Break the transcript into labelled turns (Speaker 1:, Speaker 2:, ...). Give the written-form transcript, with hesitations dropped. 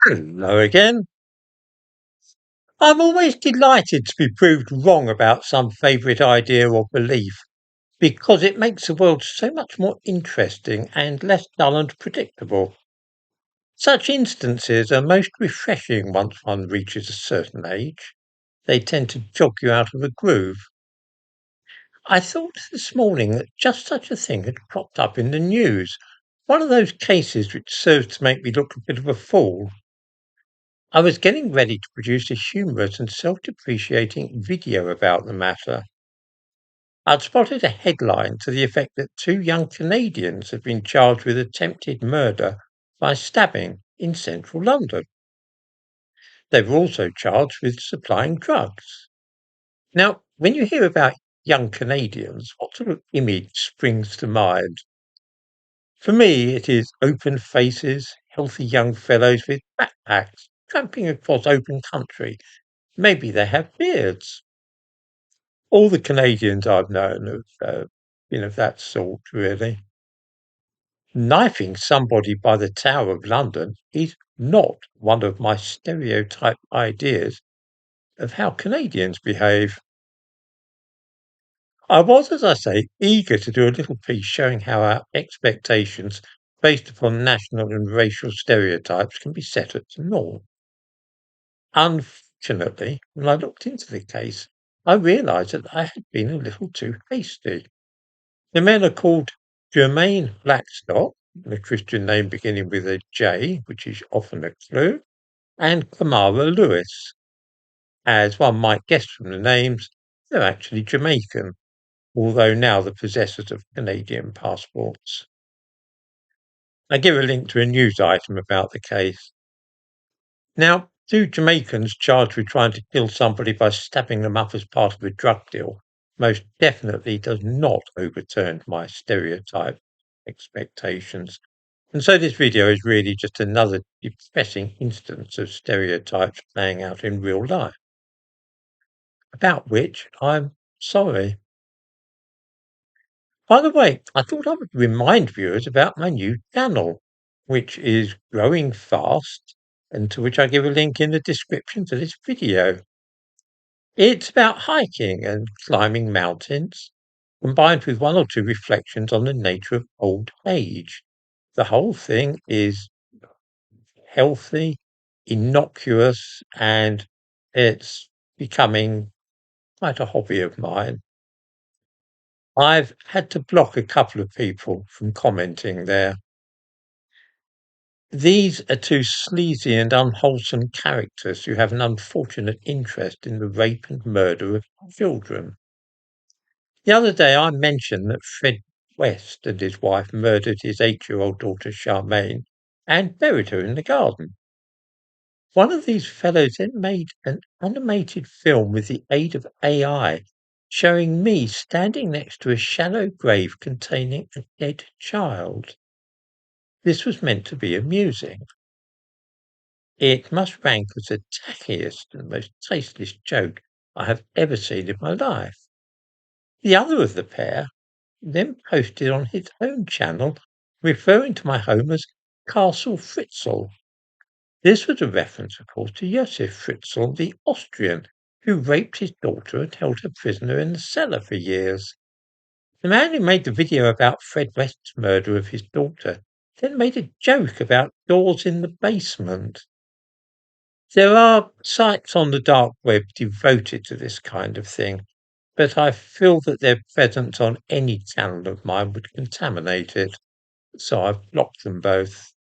Speaker 1: Hello again. I'm always delighted to be proved wrong about some favourite idea or belief because it makes the world so much more interesting and less dull and predictable. Such instances are most refreshing once one reaches a certain age. They tend to jog you out of a groove. I thought this morning that just such a thing had cropped up in the news. One of those cases which serves to make me look a bit of a fool. I was getting ready to produce a humorous and self-depreciating video about the matter. I'd spotted a headline to the effect that two young Canadians had been charged with attempted murder by stabbing in central London. They were also charged with supplying drugs. Now, when you hear about young Canadians, what sort of image springs to mind? For me, it is open faces, healthy young fellows with backpacks, tramping across open country. Maybe they have beards. All the Canadians I've known have been of that sort, really. Knifing somebody by the Tower of London is not one of my stereotype ideas of how Canadians behave. I was, as I say, eager to do a little piece showing how our expectations based upon national and racial stereotypes can be set at naught. Unfortunately, when I looked into the case, I realised that I had been a little too hasty. The men are called Jermaine Blackstock, a Christian name beginning with a J, which is often a clue, and Kamara Lewis. As one might guess from the names, they're actually Jamaican, although now the possessors of Canadian passports. I give a link to a news item about the case. Now, two Jamaicans charged with trying to kill somebody by stabbing them up as part of a drug deal most definitely does not overturn my stereotype expectations. And so this video is really just another depressing instance of stereotypes playing out in real life, about which I'm sorry. By the way, I thought I would remind viewers about my new channel, which is growing fast and to which I give a link in the description to this video. It's about hiking and climbing mountains, combined with one or two reflections on the nature of old age. The whole thing is healthy, innocuous, and it's becoming quite a hobby of mine. I've had to block a couple of people from commenting there. These are two sleazy and unwholesome characters who have an unfortunate interest in the rape and murder of children. The other day I mentioned that Fred West and his wife murdered his 8-year-old daughter Charmaine and buried her in the garden. One of these fellows then made an animated film with the aid of AI, showing me standing next to a shallow grave containing a dead child. This was meant to be amusing. It must rank as the tackiest and most tasteless joke I have ever seen in my life. The other of the pair then posted on his own channel, referring to my home as Castle Fritzl. This was a reference, of course, to Josef Fritzl, the Austrian, who raped his daughter and held her prisoner in the cellar for years. The man who made the video about Fred West's murder of his daughter then made a joke about doors in the basement. There are sites on the dark web devoted to this kind of thing, but I feel that their presence on any channel of mine would contaminate it, so I've blocked them both.